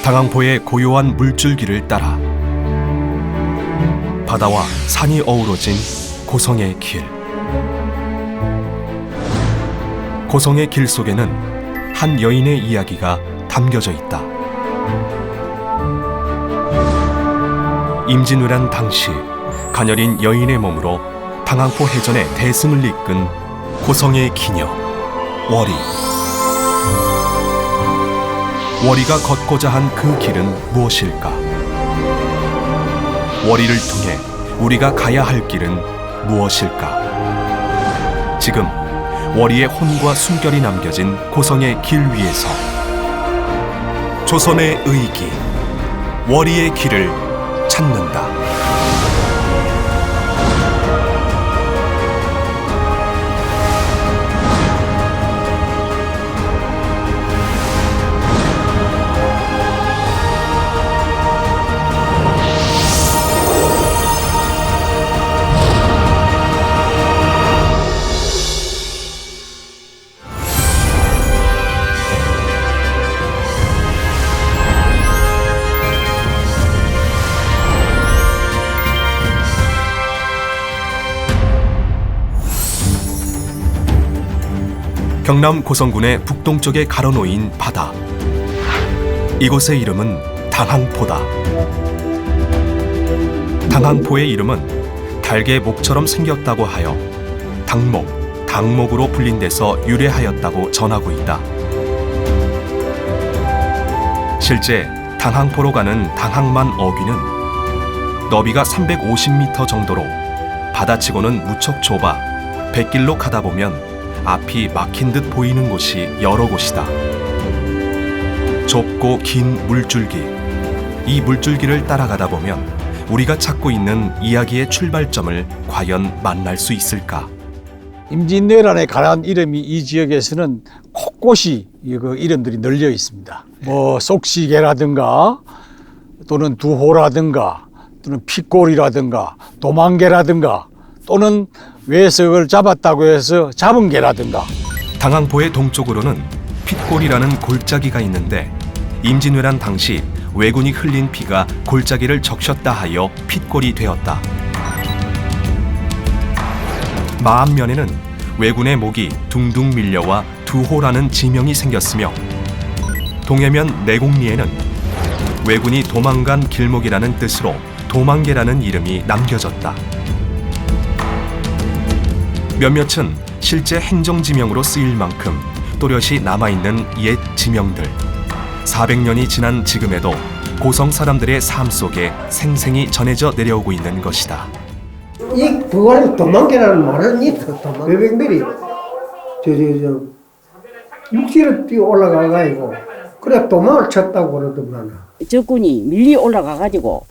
당항포의 고요한 물줄기를 따라 바다와 산이 어우러진 고성의 길. 고성의 길 속에는 한 여인의 이야기가 담겨져 있다. 임진왜란 당시 가녀린 여인의 몸으로 당항포 해전의 대승을 이끈 고성의 기녀 월이. 월이가 걷고자 한 그 길은 무엇일까? 월이를 통해 우리가 가야 할 길은 무엇일까? 지금 월이의 혼과 숨결이 남겨진 고성의 길 위에서 조선의 의기, 월이의 길을 찾는다. 경남 고성군의 북동쪽에 가로놓인 바다. 이곳의 이름은 당항포다. 당항포의 이름은 달개 목처럼 생겼다고 하여 당목, 당목으로 불린 데서 유래하였다고 전하고 있다. 실제 당항포로 가는 당항만 어귀는 너비가 350m 정도로 바다치고는 무척 좁아 뱃길로 가다 보면 앞이 막힌 듯 보이는 곳이 여러 곳이다. 좁고 긴 물줄기. 이 물줄기를 따라가다 보면 우리가 찾고 있는 이야기의 출발점을 과연 만날 수 있을까? 임진왜란에 가난 이름이 이 지역에서는 곳곳이 그 이름들이 널려 있습니다. 뭐 속시개라든가 또는 두호라든가 또는 핏골이라든가 도망개라든가 또는 외석을 잡았다고 해서 잡은 개라든가. 당항포의 동쪽으로는 핏골이라는 골짜기가 있는데 임진왜란 당시 왜군이 흘린 피가 골짜기를 적셨다 하여 핏골이 되었다. 마암면에는 왜군의 목이 둥둥 밀려와 두호라는 지명이 생겼으며 동해면 내곡리에는 왜군이 도망간 길목이라는 뜻으로 도망개라는 이름이 남겨졌다. 몇몇은 실제 행정지명으로 쓰일 만큼 또렷이 남아있는 옛 지명들. 400년이 지난 지금에도 고성 사람들의 삶 속에 생생히 전해져 내려오고 있는 것이다. 이 그걸 도망개라는 말은 이 외병들이 육지를 뛰어 올라가가지고 그래 도망을 쳤다고 그러더만. 적군이 밀리 올라가가지고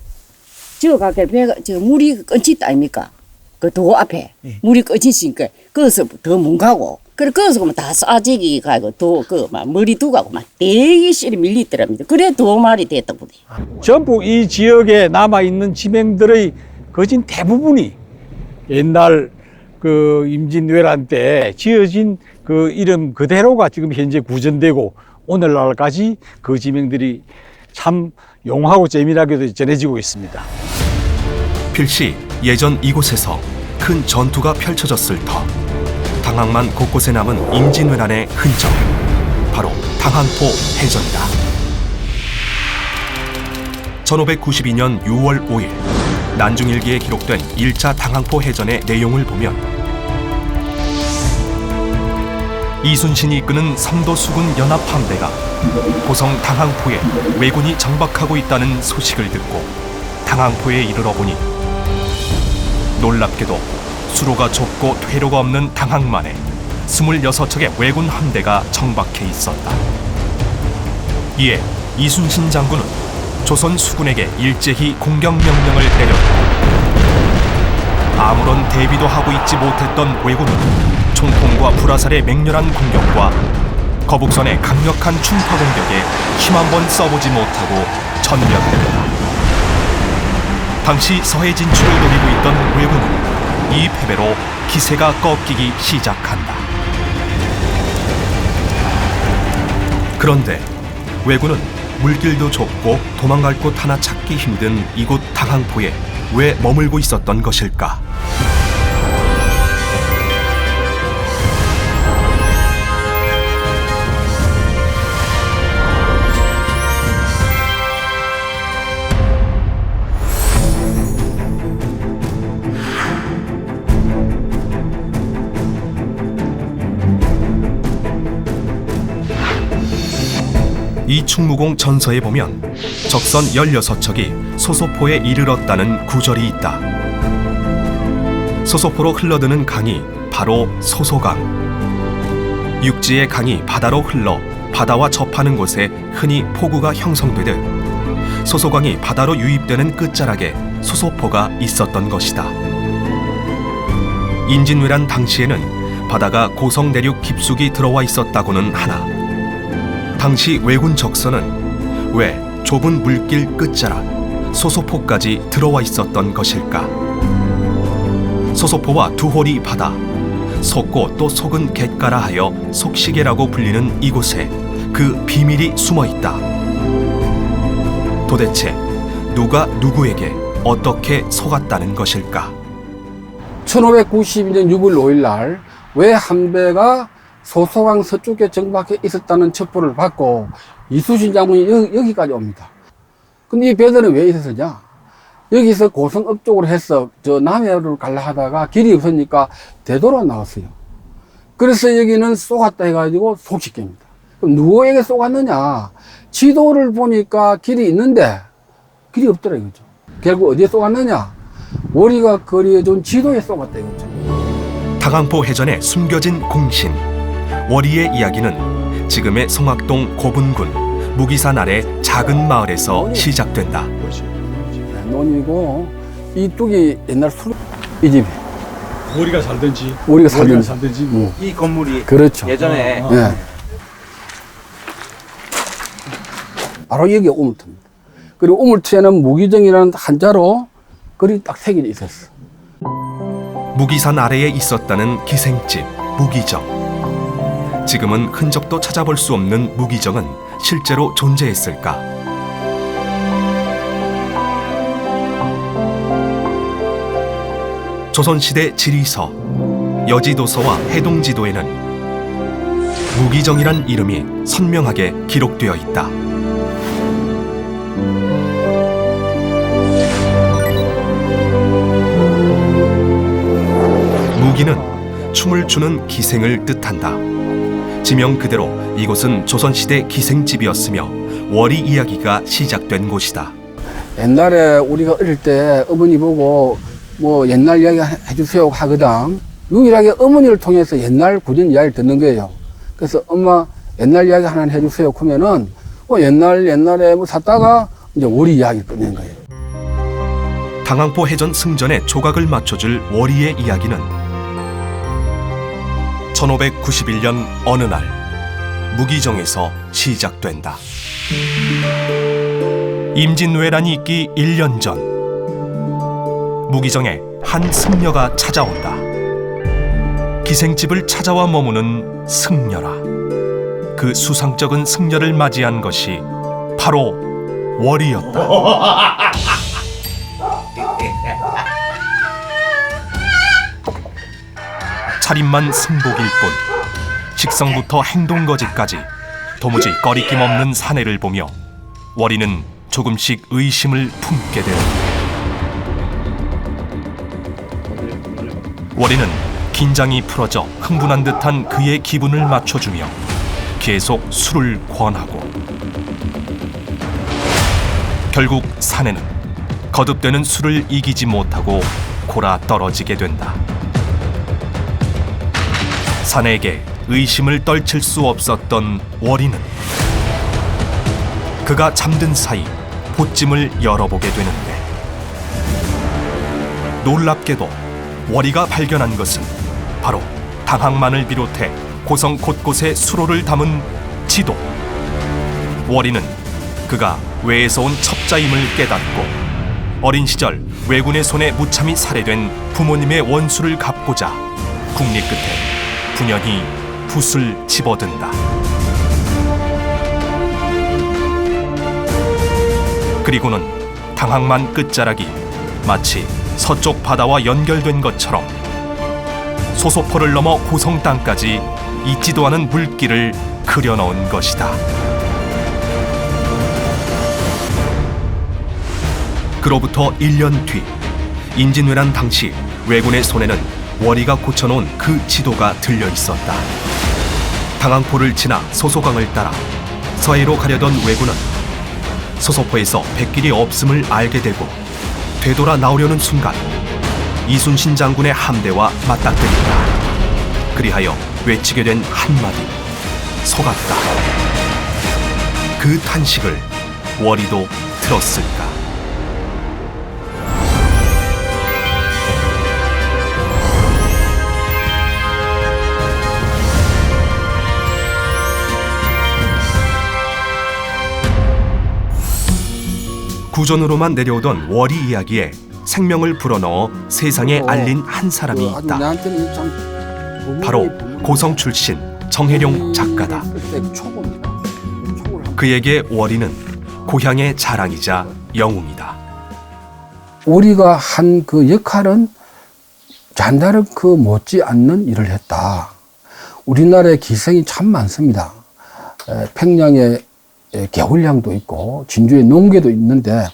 저 가게 배가 저 물이 끊지 있다 아닙니까? 그 도 앞에 물이 끊지니까 거기서 더 못 가고 그래 거기서 그만 다 싸지기 가고 도 그 막 머리 두가고 막 대기실이 밀리더랍니다. 그래 도 말이 됐다 보니. 전부 이 지역에 남아 있는 지명들의 거진 대부분이 옛날 그 임진왜란 때 지어진 그 이름 그대로가 지금 현재 구전되고 오늘날까지 그 지명들이 참 용하고 재미나게도 전해지고 있습니다. 필시 예전 이곳에서 큰 전투가 펼쳐졌을 터. 당항만 곳곳에 남은 임진왜란의 흔적. 바로 당항포 해전이다. 1592년 6월 5일 난중일기에 기록된 1차 당항포 해전의 내용을 보면 이순신이 이끄는 삼도 수군 연합함대가 고성 당항포에 왜군이 정박하고 있다는 소식을 듣고 당항포에 이르러 보니 놀랍게도 수로가 좁고 퇴로가 없는 당항만에 26척의 왜군 함대가 정박해 있었다. 이에 이순신 장군은 조선 수군에게 일제히 공격 명령을 내렸고 아무런 대비도 하고 있지 못했던 왜군은 총통과 불화살의 맹렬한 공격과 거북선의 강력한 충파 공격에 힘 한번 써보지 못하고 전멸했다. 당시 서해 진출을 노리고 있던 왜군은 이 패배로 기세가 꺾이기 시작한다. 그런데 왜군은 물길도 좁고 도망갈 곳 하나 찾기 힘든 이곳 당항포에 왜 머물고 있었던 것일까? 이 충무공 전서에 보면 적선 16척이 소소포에 이르렀다는 구절이 있다. 소소포로 흘러드는 강이 바로 소소강. 육지의 강이 바다로 흘러 바다와 접하는 곳에 흔히 포구가 형성되듯 소소강이 바다로 유입되는 끝자락에 소소포가 있었던 것이다. 임진왜란 당시에는 바다가 고성 내륙 깊숙이 들어와 있었다고는 하나 당시 왜군 적선은 왜 좁은 물길 끝자락 소소포까지 들어와 있었던 것일까? 소소포와 두홀이 바다, 속고 또 속은 갯가라 하여 속시계라고 불리는 이곳에 그 비밀이 숨어 있다. 도대체 누가 누구에게 어떻게 속았다는 것일까? 1592년 6월 5일 날 왜 한배가 소소강 서쪽에 정박해 있었다는 첩보를 받고 이수신 장군이 여기까지 옵니다. 근데 이 배들은 왜 있었냐? 여기서 고성읍 쪽으로 해서 저 남해로 가려 하다가 길이 없으니까 대도로 나왔어요. 그래서 여기는 쏘갔다 해가지고 속시계입니다. 그럼 누구에게 쏘갔느냐? 지도를 보니까 길이 있는데 길이 없더라 이거죠. 결국 어디에 쏘갔느냐? 워리가 그려준 지도에 쏘갔다 이거죠. 당항포 해전에 숨겨진 공신 워리의 이야기는 지금의 성악동 고분군 무기산 아래 작은 마을에서 시작된다. 논이고 이쪽이 옛날 술 이 집이 우리가 살든지 우리가 살던 살든지 이 건물이 그렇죠. 예전에 네. 바로 여기 우물터입니다. 그리고 우물터에는 무기정이라는 한자로 글이 딱 새겨져 있었어. 무기산 아래에 있었다는 기생집 무기정. 지금은 흔적도 찾아볼 수 없는 무기정은 실제로 존재했을까? 조선시대 지리서, 여지도서와 해동지도에는 무기정이란 이름이 선명하게 기록되어 있다. 무기는 춤을 추는 기생을 뜻한다. 지명 그대로 이곳은 조선시대 기생집이었으며 월이 이야기가 시작된 곳이다. 옛날에 우리가 어릴 때 어머니 보고 뭐 옛날 이야기 해주세요 하거든. 유일하게 어머니를 통해서 옛날 구전 이야기를 듣는 거예요. 그래서 엄마 옛날 이야기 하나 해주세요 하면은 옛날에 뭐 샀다가 이제 월이 이야기를 끝낸 거예요. 당항포 해전 승전에 조각을 맞춰줄 월이의 이야기는 1591년 어느 날 무기정에서 시작된다. 임진왜란이 있기 1년 전 무기정에 한 승려가 찾아온다. 기생집을 찾아와 머무는 승려라. 그 수상쩍은 승려를 맞이한 것이 바로 월이었다. 차림만 승복일 뿐 식성부터 행동거지까지 도무지 꺼리낌 없는 사내를 보며 월이는 조금씩 의심을 품게 된다. 월이는 긴장이 풀어져 흥분한 듯한 그의 기분을 맞춰주며 계속 술을 권하고 결국 사내는 거듭되는 술을 이기지 못하고 골아 떨어지게 된다. 사내에게 의심을 떨칠 수 없었던 월이는 그가 잠든 사이 보찜을 열어보게 되는데 놀랍게도 월이가 발견한 것은 바로 당항만을 비롯해 고성 곳곳에 수로를 담은 지도. 월이는 그가 외에서 온 첩자임을 깨닫고 어린 시절 왜군의 손에 무참히 살해된 부모님의 원수를 갚고자 국리 끝에 분연히 붓을 집어든다. 그리고는 당항만 끝자락이 마치 서쪽 바다와 연결된 것처럼 소소포를 넘어 고성 땅까지 잊지도 않은 물길을 그려넣은 것이다. 그로부터 1년 뒤 임진왜란 당시 왜군의 손에는 월이가 고쳐놓은 그 지도가 들려 있었다. 당항포를 지나 소소강을 따라 서해로 가려던 왜군은 소소포에서 백길이 없음을 알게 되고 되돌아 나오려는 순간 이순신 장군의 함대와 맞닥뜨린다. 그리하여 외치게 된 한마디, 속았다. 그 탄식을 월이도 들었을까? 구전으로만 내려오던 월이 이야기에 생명을 불어넣어 세상에 알린 한 사람이 있다. 나한테는 참 바로 고성 출신 정혜룡 작가다. 그에게 월이는 고향의 자랑이자 영웅이다. 우리가 한 그 역할은 잔다르크 못지않는 일을 했다. 우리나라의 기생이 참 많습니다. 평양에 개울량도 있고 진주에 농계도 있는데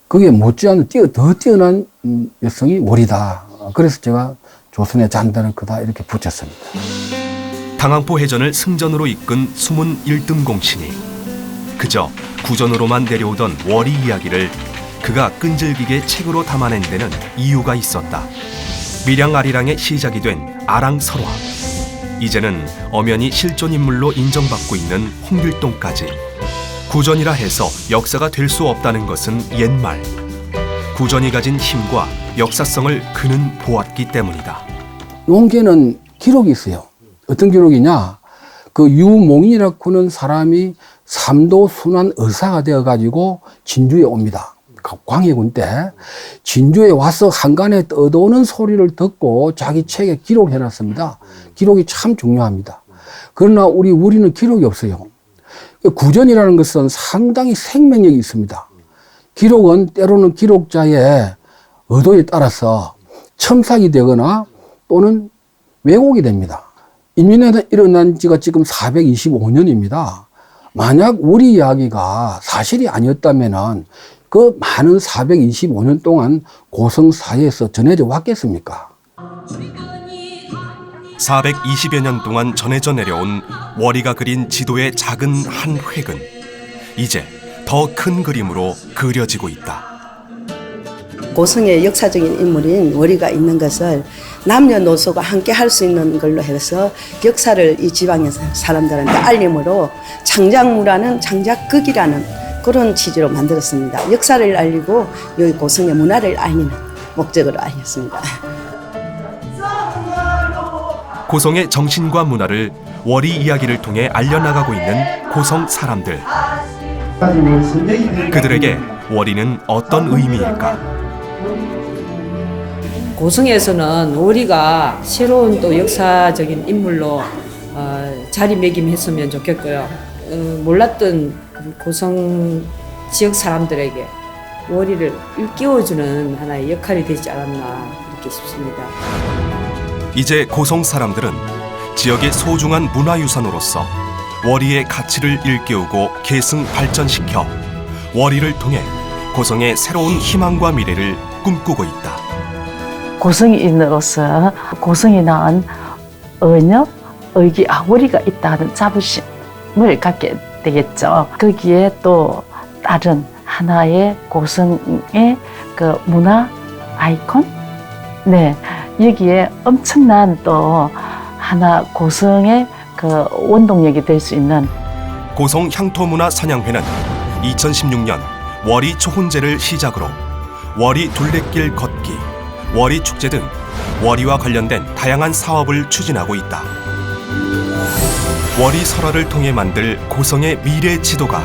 거기에 못지않은 더 뛰어난 여성이 월이다. 그래서 제가 조선의 잔다르크다 이렇게 붙였습니다. 당항포 해전을 승전으로 이끈 숨은 1등 공신이 그저 구전으로만 내려오던 월이 이야기를 그가 끈질기게 책으로 담아낸 데는 이유가 있었다. 밀양아리랑의 시작이 된 아랑설화, 이제는 엄연히 실존 인물로 인정받고 있는 홍길동까지 구전이라 해서 역사가 될 수 없다는 것은 옛말. 구전이 가진 힘과 역사성을 그는 보았기 때문이다. 농계는 기록이 있어요. 어떤 기록이냐? 그 유몽인이라고 하는 사람이 삼도 순환 의사가 되어가지고 진주에 옵니다. 광해군 때 진주에 와서 한간에 떠도는 소리를 듣고 자기 책에 기록해놨습니다. 기록이 참 중요합니다. 그러나 우리는 기록이 없어요. 구전이라는 것은 상당히 생명력이 있습니다. 기록은 때로는 기록자의 의도에 따라서 첨삭이 되거나 또는 왜곡이 됩니다. 인민회란이 일어난 지가 지금 425년입니다. 만약 우리 이야기가 사실이 아니었다면 그 많은 425년 동안 고성 사회에서 전해져 왔겠습니까? 420여 년 동안 전해져 내려온 월이가 그린 지도의 작은 한 획은 이제 더 큰 그림으로 그려지고 있다. 고성의 역사적인 인물인 월이가 있는 것을 남녀노소가 함께 할 수 있는 걸로 해서 역사를 이 지방의 사람들한테 알림으로 창작무라는 창작극이라는 그런 취지로 만들었습니다. 역사를 알리고 여기 고성의 문화를 알리는 목적으로 알렸습니다. 고성의 정신과 문화를 월이 이야기를 통해 알려나가고 있는 고성 사람들. 그들에게 월이는 어떤 의미일까? 고성에서는 월이가 새로운 또 역사적인 인물로 자리매김했으면 좋겠고요. 몰랐던 고성 지역 사람들에게 월이를 일깨워주는 하나의 역할이 되지 않았나 이렇게 싶습니다. 이제 고성 사람들은 지역의 소중한 문화유산으로서 월이의 가치를 일깨우고 계승 발전시켜 월이를 통해 고성의 새로운 희망과 미래를 꿈꾸고 있다. 고성인으로서 고성이 낳은 언역, 의기, 월이가 있다는 자부심을 갖게 되겠죠. 거기에 또 다른 하나의 고성의 그 문화 아이콘? 네, 여기에 엄청난 또 하나 고성의 그 원동력이 될 수 있는 고성 향토문화 사냥회는 2016년 월이 초훈제를 시작으로 월이 둘레길 걷기, 월이 축제 등 월이와 관련된 다양한 사업을 추진하고 있다. 월이 설화를 통해 만들 고성의 미래 지도가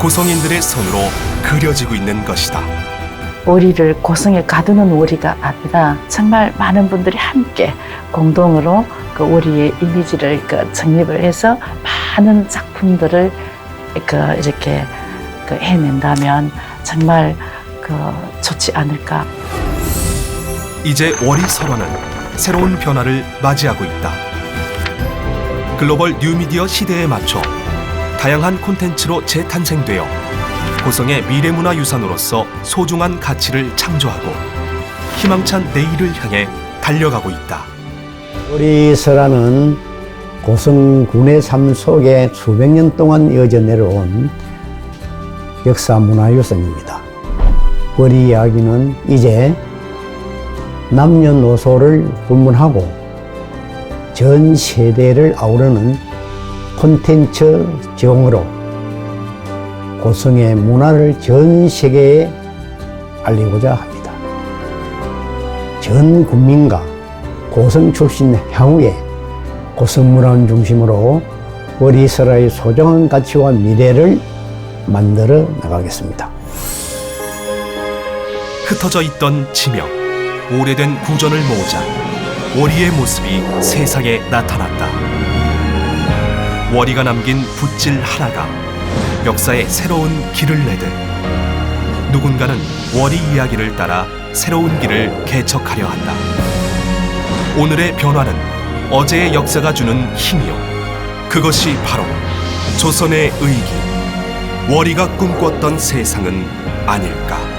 고성인들의 손으로 그려지고 있는 것이다. 월이를 고성에 가두는 월이가 아니라 정말 많은 분들이 함께 공동으로 그 월이의 이미지를 정립을 해서 많은 작품들을 이렇게 해낸다면 정말 좋지 않을까. 이제 월이 설화는 새로운 변화를 맞이하고 있다. 글로벌 뉴미디어 시대에 맞춰 다양한 콘텐츠로 재탄생되어 고성의 미래문화유산으로서 소중한 가치를 창조하고 희망찬 내일을 향해 달려가고 있다. 우리 설화는 고성군의 삶 속에 수백 년 동안 이어져 내려온 역사 문화유산입니다. 월이 이야기는 이제 남녀노소를 불문하고 전 세대를 아우르는 콘텐츠 제공으로 고성의 문화를 전 세계에 알리고자 합니다. 전 국민과 고성 출신 향후에 고성문화원 중심으로 월이 설화의 소중한 가치와 미래를 만들어 나가겠습니다. 흩어져 있던 지명, 오래된 구전을 모으자 월이의 모습이 세상에 나타났다. 월이가 남긴 붓질 하나가 역사에 새로운 길을 내듯 누군가는 월이 이야기를 따라 새로운 길을 개척하려 한다. 오늘의 변화는 어제의 역사가 주는 힘이요, 그것이 바로 조선의 의기, 월이가 꿈꿨던 세상은 아닐까.